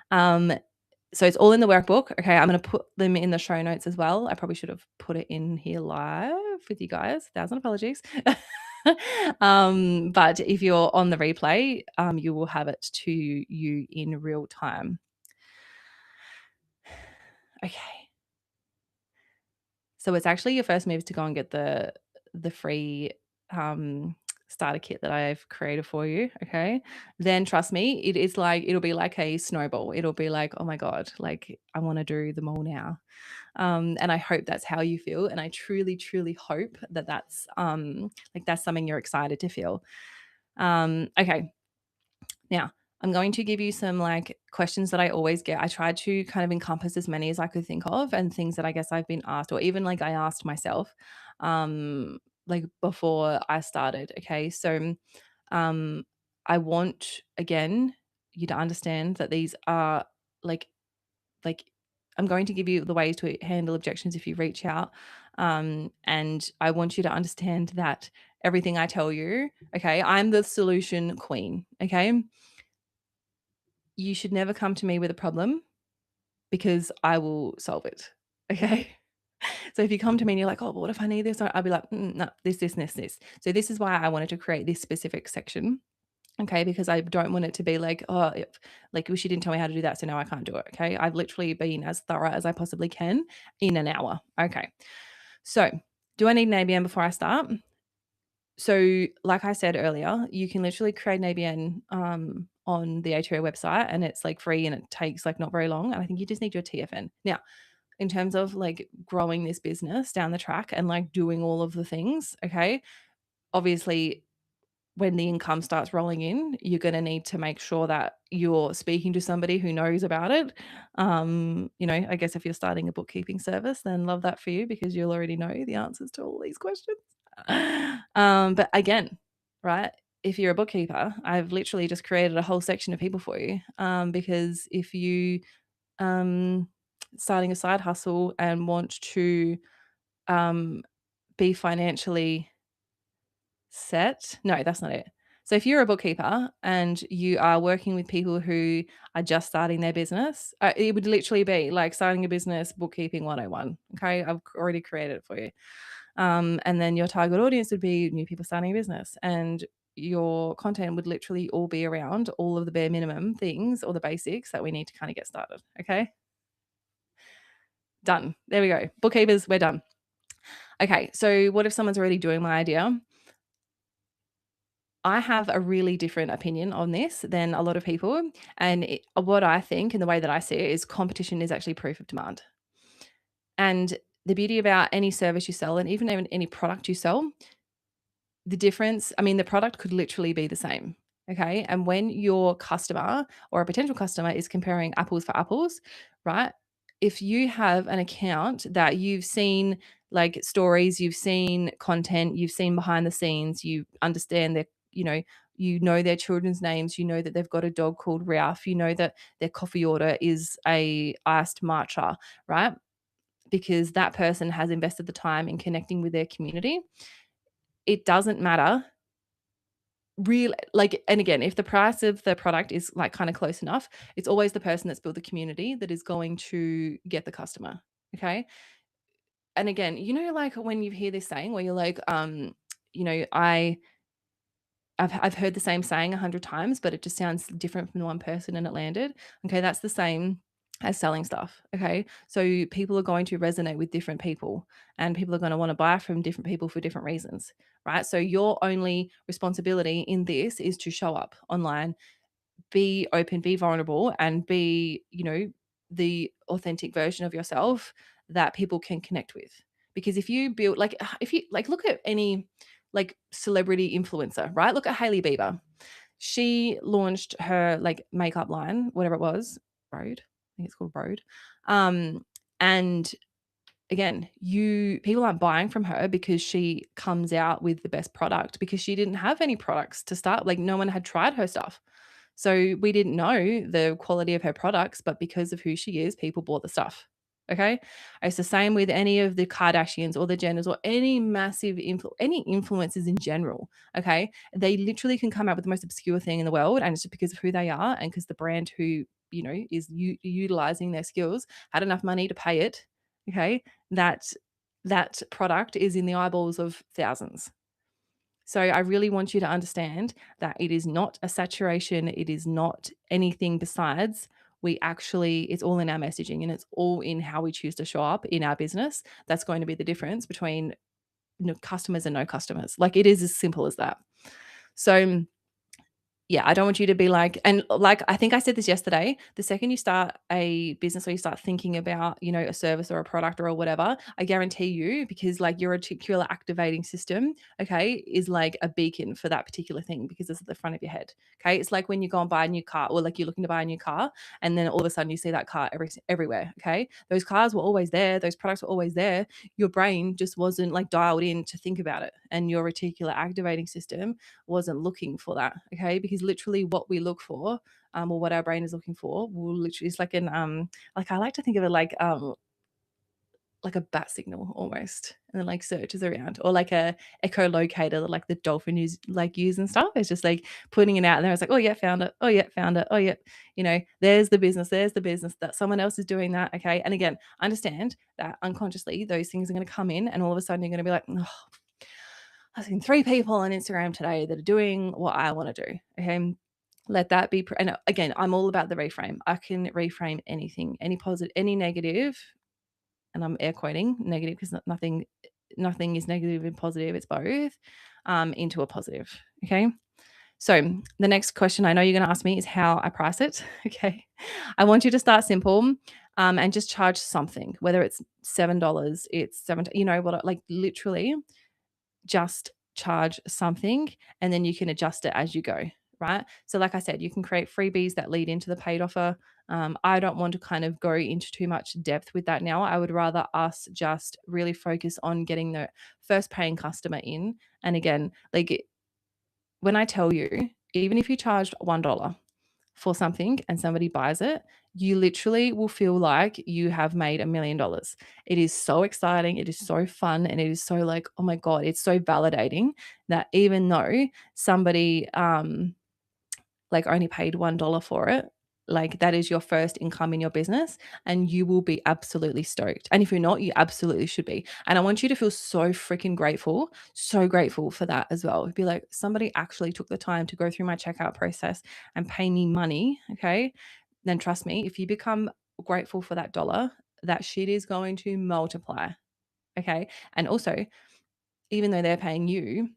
um, So it's all in the workbook. Okay, I'm going to put them in the show notes as well. I probably should have put it in here live with you guys. 1,000 apologies. But if you're on the replay, you will have it to you in real time. Okay. So it's actually your first move to go and get the free starter kit that I've created for you. Okay. Then trust me, it is like, it'll be like a snowball. It'll be like, oh my God, like I want to do them all now. And I hope that's how you feel. And I truly, truly hope that that's like that's something you're excited to feel. Okay. Now, I'm going to give you some like questions that I always get. I tried to kind of encompass as many as I could think of, and things that I guess I've been asked, or even like I asked myself, like before I started. Okay. So um, I want again you to understand that these are like like I'm going to give you the ways to handle objections if you reach out. And I want you to understand that everything I tell you, okay, I'm the solution queen. Okay. You should never come to me with a problem because I will solve it. Okay. So if you come to me and you're like, oh, but what if I need this? I'll be like, no, this. So this is why I wanted to create this specific section. Okay, because I don't want it to be like, oh, like, well, she didn't tell me how to do that, so now I can't do it. Okay, I've literally been as thorough as I possibly can in an hour. Okay, so do I need an ABN before I start? So, like I said earlier, you can literally create an ABN on the ATO website, and it's like free, and it takes like not very long. And I think you just need your TFN. Now, in terms of like growing this business down the track and like doing all of the things, okay, obviously when the income starts rolling in, you're going to need to make sure that you're speaking to somebody who knows about it. I guess if you're starting a bookkeeping service, then love that for you because you'll already know the answers to all these questions. But again, right, if you're a bookkeeper, I've literally just created a whole section of people for you. Because if you starting a side hustle and want to be financially set. No, that's not it. So if you're a bookkeeper and you are working with people who are just starting their business, it would literally be like starting a business, bookkeeping 101. Okay, I've already created it for you. And then your target audience would be new people starting a business, and your content would literally all be around all of the bare minimum things or the basics that we need to kind of get started. Okay, done. There we go. Bookkeepers, we're done. Okay, so what if someone's already doing my idea? I have a really different opinion on this than a lot of people. And what I think and the way that I see it is competition is actually proof of demand. And the beauty about any service you sell and even any product you sell, the difference, I mean, the product could literally be the same. Okay. And when your customer or a potential customer is comparing apples for apples, right? If you have an account that you've seen like stories, you've seen content, you've seen behind the scenes, you understand their, you know their children's names, you know that they've got a dog called Ralph, you know that their coffee order is a iced matcha, right? Because that person has invested the time in connecting with their community. It doesn't matter real like, and again, if the price of the product is like kind of close enough, it's always the person that's built the community that is going to get the customer. Okay. And again, like when you hear this saying where you're like, you know, I I've heard the same saying 100 times, but it just sounds different from the one person and it landed. Okay, that's the same as selling stuff. Okay, so people are going to resonate with different people, and people are going to want to buy from different people for different reasons, right? So your only responsibility in this is to show up online, be open, be vulnerable, and be, the authentic version of yourself that people can connect with. Because if you build like if you like look at any like celebrity influencer, right? Look at Hailey Bieber. She launched her like makeup line, whatever it was, Road. I think it's called Road. And again, people aren't buying from her because she comes out with the best product, because she didn't have any products to start. Like no one had tried her stuff. So we didn't know the quality of her products, but because of who she is, people bought the stuff. Okay. It's the same with any of the Kardashians or the Jenners or any massive any influencers in general. Okay. They literally can come out with the most obscure thing in the world, and it's just because of who they are and because the brand who is utilizing their skills, had enough money to pay it, okay, that product is in the eyeballs of thousands. So I really want you to understand that it is not a saturation. It is not anything besides. It's all in our messaging, and it's all in how we choose to show up in our business. That's going to be the difference between customers and no customers. Like, it is as simple as that. So yeah, I don't want you to be like, and like, I think I said this yesterday, the second you start a business or you start thinking about, a service or a product or whatever, I guarantee you, because like your reticular activating system, okay, is like a beacon for that particular thing because it's at the front of your head. Okay. It's like when you go and buy a new car, or like you're looking to buy a new car and then all of a sudden you see that car everywhere. Okay. Those cars were always there. Those products were always there. Your brain just wasn't like dialed in to think about it. And your reticular activating system wasn't looking for that. Okay. Because literally what we look for, or what our brain is looking for, will literally, it's like like I like to think of it like a bat signal almost, and then like searches around, or like a echolocator that like the dolphin use and stuff. It's just like putting it out there. It's like, oh yeah, found it. Oh yeah, found it. Oh yeah, there's the business. There's the business that someone else is doing that. Okay, and again, understand that unconsciously those things are going to come in, and all of a sudden you're going to be like, oh, I've seen 3 people on Instagram today that are doing what I want to do. Okay. Let that be. And again, I'm all about the reframe. I can reframe anything, any positive, any negative, and I'm air quoting negative because nothing is negative and positive. It's both, into a positive. Okay. So the next question I know you're going to ask me is how I price it. Okay. I want you to start simple, and just charge something, whether it's $7, it's 7, what, like literally just charge something, and then you can adjust it as you go, right? So like I said, you can create freebies that lead into the paid offer. I don't want to kind of go into too much depth with that now. I would rather us just really focus on getting the first paying customer in. And again, like when I tell you, even if you charged $1 for something and somebody buys it, you literally will feel like you have made $1 million. It is so exciting. It is so fun. And it is so like, oh my God, it's so validating that even though somebody like only paid $1 for it, like that is your first income in your business, and you will be absolutely stoked. And if you're not, you absolutely should be. And I want you to feel so grateful for that as well. Be like, somebody actually took the time to go through my checkout process and pay me money. Okay. Then trust me, if you become grateful for that dollar, that shit is going to multiply. Okay. And also, even though they're paying you,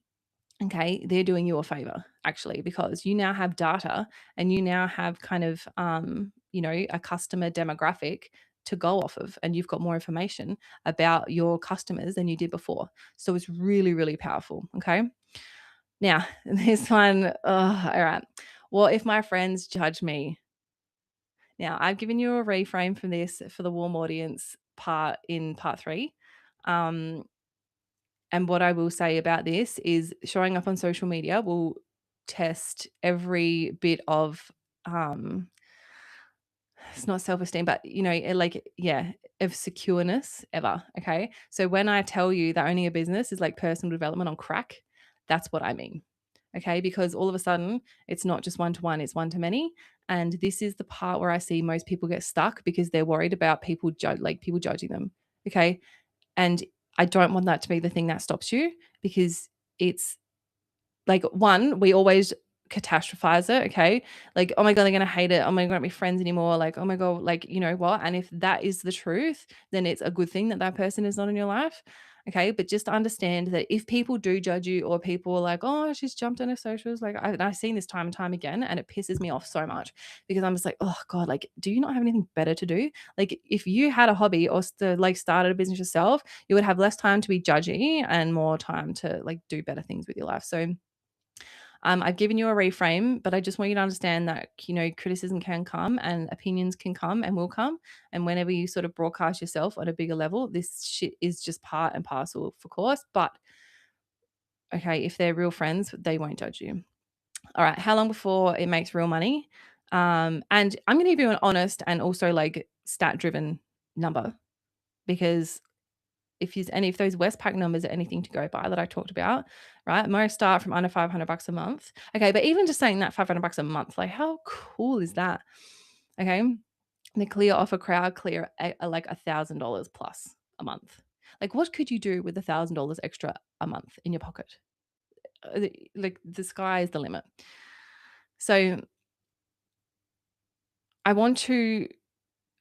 okay, they're doing you a favor actually, because you now have data and you now have kind of, a customer demographic to go off of, and you've got more information about your customers than you did before. So it's really, really powerful. Okay. Now, this one, all right. Well, if my friends judge me, now I've given you a reframe from this for the warm audience part in part 3. And what I will say about this is showing up on social media will test every bit of, it's not self-esteem, but of secureness ever. Okay. So when I tell you that owning a business is like personal development on crack, that's what I mean. Okay. Because all of a sudden it's not just one-to-one, it's one-to-many. And this is the part where I see most people get stuck because they're worried about people judging them. Okay. And I don't want that to be the thing that stops you, because it's like, one, we always catastrophize it. Okay. Like, oh my God, they're going to hate it. Oh my God, not be friends anymore. Like, oh my God, like, you know what? And if that is the truth, then it's a good thing that that person is not in your life. Okay. But just understand that if people do judge you, or people are like, oh, she's jumped on her socials, like I've seen this time and time again, and it pisses me off so much, because I'm just like, oh God, like, do you not have anything better to do? Like, if you had a hobby or started a business yourself, you would have less time to be judgy and more time to like do better things with your life. So I've given you a reframe, but I just want you to understand that, criticism can come and opinions can come and will come. And whenever you sort of broadcast yourself on a bigger level, this shit is just part and parcel, of course. But okay, if they're real friends, they won't judge you. All right. How long before it makes real money? And I'm going to give you an honest and also like stat driven number, because if those Westpac numbers are anything to go by that I talked about, right? Most start from under $500 a month. Okay, but even just saying that $500 a month, like how cool is that? Okay. The clear offer crowd clear like $1,000 plus a month. Like, what could you do with $1,000 extra a month in your pocket? Like, the sky is the limit. So I want to,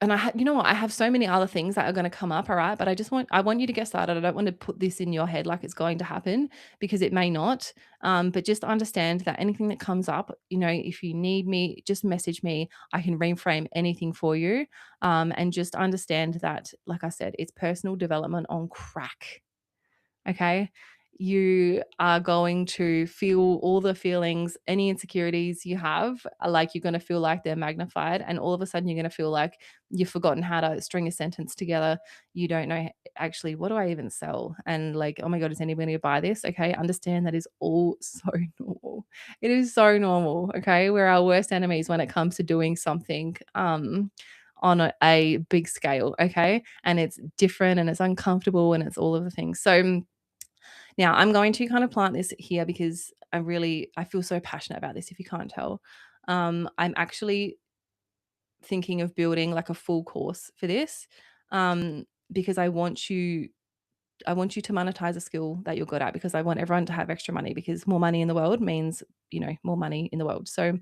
and you know what? I have so many other things that are going to come up. All right. But I want you to get started. I don't want to put this in your head like it's going to happen, because it may not. But just understand that anything that comes up, if you need me, just message me. I can reframe anything for you. And just understand that, like I said, it's personal development on crack. Okay. You are going to feel all the feelings, any insecurities you have, like you're going to feel like they're magnified. And all of a sudden, you're going to feel like you've forgotten how to string a sentence together. You don't know, actually, what do I even sell? And like, oh my God, is anybody going to buy this? Okay. Understand that is all so normal. It is so normal. Okay. We're our worst enemies when it comes to doing something. On a big scale, okay? And it's different and it's uncomfortable and it's all of the things. So, now I'm going to kind of plant this here because I feel so passionate about this, if you can't tell. I'm actually thinking of building like a full course for this, because I want you to monetize a skill that you're good at, because I want everyone to have extra money, because more money in the world means, more money in the world. So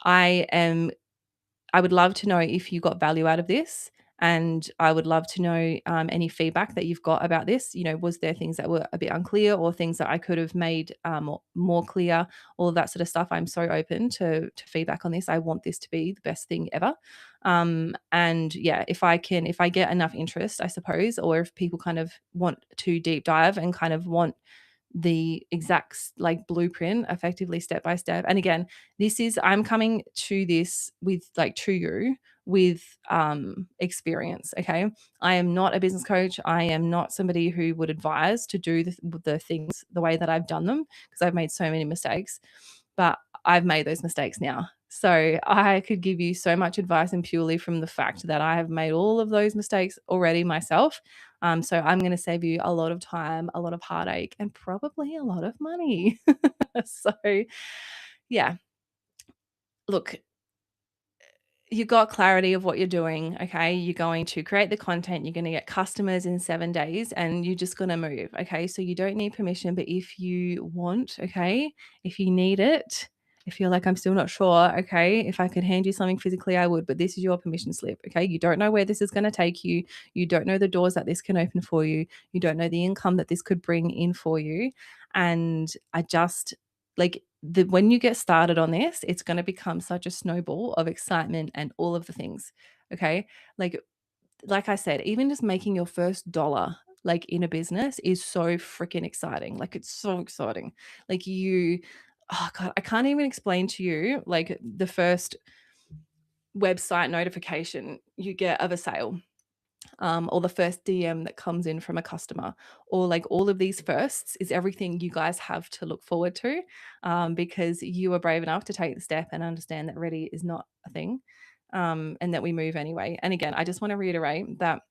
I am I would love to know if you got value out of this. And I would love to know any feedback that you've got about this. Was there things that were a bit unclear, or things that I could have made more clear? All of that sort of stuff. I'm so open to feedback on this. I want this to be the best thing ever. And yeah, if I get enough interest, I suppose, or if people kind of want to deep dive and kind of want the exact like blueprint, effectively step by step. And again, I'm coming to this with like to you with experience. Okay. I am not a business coach. I am not somebody who would advise to do the things the way that I've done them, because I've made so many mistakes. But I've made those mistakes now. So I could give you so much advice, and purely from the fact that I have made all of those mistakes already myself. So I'm going to save you a lot of time, a lot of heartache, and probably a lot of money. So yeah, look, you got clarity of what you're doing. Okay. You're going to create the content, you're going to get customers in 7 days, and you're just going to move. Okay. So you don't need permission, but if you want, okay, if you need it, if you're like, I'm still not sure, okay, if I could hand you something physically, I would, but this is your permission slip. Okay. You don't know where this is going to take you. You don't know the doors that this can open for you. You don't know the income that this could bring in for you. And I just, like, when you get started on this, it's going to become such a snowball of excitement and all of the things. Okay. Like I said, even just making your first dollar like in a business is so freaking exciting. Like, it's so exciting. Like, oh God, I can't even explain to you like the first website notification you get of a sale, or the first DM that comes in from a customer, or like all of these firsts is everything you guys have to look forward to, because you are brave enough to take the step and understand that ready is not a thing, and that we move anyway. And again, I just want to reiterate that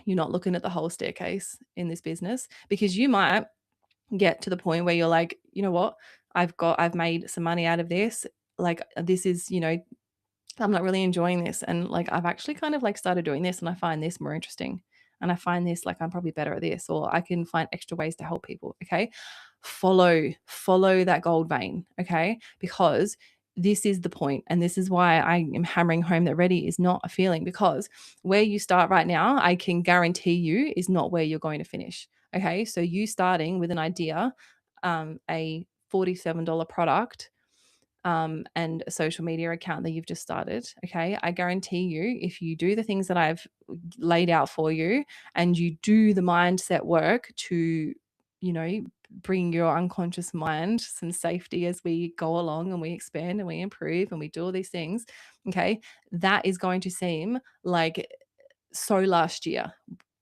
you're not looking at the whole staircase in this business, because you might get to the point where you're like, you know what, I've made some money out of this. Like, this is, I'm not really enjoying this. And like, I've actually kind of like started doing this, and I find this more interesting. And I find this like I'm probably better at this, or I can find extra ways to help people. Okay. Follow that gold vein. Okay. Because this is the point, and this is why I am hammering home that ready is not a feeling, because where you start right now, I can guarantee you is not where you're going to finish. Okay. So you starting with an idea, a $47 product, and a social media account that you've just started. Okay. I guarantee you, if you do the things that I've laid out for you, and you do the mindset work to, you know, bring your unconscious mind some safety as we go along and we expand and we improve and we do all these things. Okay. That is going to seem like so last year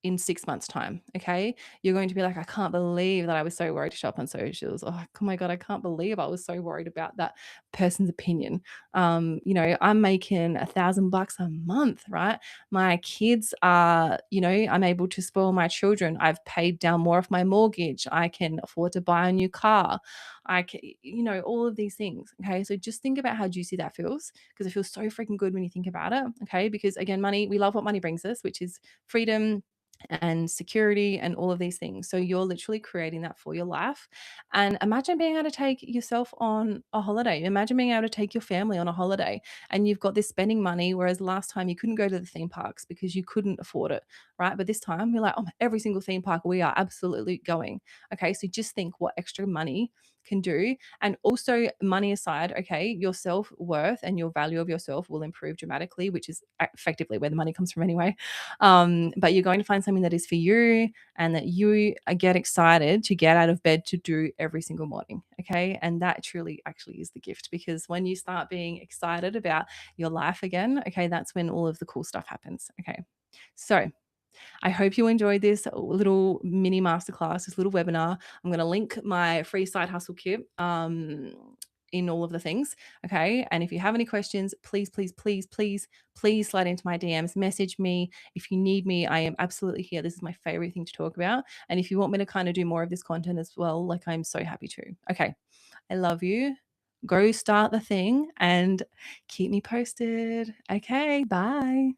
in 6 months' time. Okay. You're going to be like, I can't believe that I was so worried to shop on socials. Oh my God, I can't believe I was so worried about that person's opinion. I'm making $1,000 a month, right? My kids are, I'm able to spoil my children. I've paid down more of my mortgage. I can afford to buy a new car. I can, all of these things. Okay. So just think about how juicy that feels, because it feels so freaking good when you think about it. Okay. Because again, money, we love what money brings us, which is freedom and security and all of these things. So you're literally creating that for your life. And imagine being able to take yourself on a holiday. Imagine being able to take your family on a holiday, and you've got this spending money, whereas last time you couldn't go to the theme parks because you couldn't afford it, right? But this time you're like, oh, every single theme park we are absolutely going. Okay. So just think what extra money can do. And also, money aside, okay, your self worth and your value of yourself will improve dramatically, which is effectively where the money comes from anyway. But you're going to find something that is for you and that you get excited to get out of bed to do every single morning. Okay. And that truly actually is the gift, because when you start being excited about your life again, okay, that's when all of the cool stuff happens. Okay. So, I hope you enjoyed this little mini masterclass, this little webinar. I'm going to link my free side hustle kit in all of the things. Okay. And if you have any questions, please, please, please, please, please slide into my DMs, message me. If you need me, I am absolutely here. This is my favorite thing to talk about. And if you want me to kind of do more of this content as well, like, I'm so happy to. Okay. I love you. Go start the thing and keep me posted. Okay. Bye.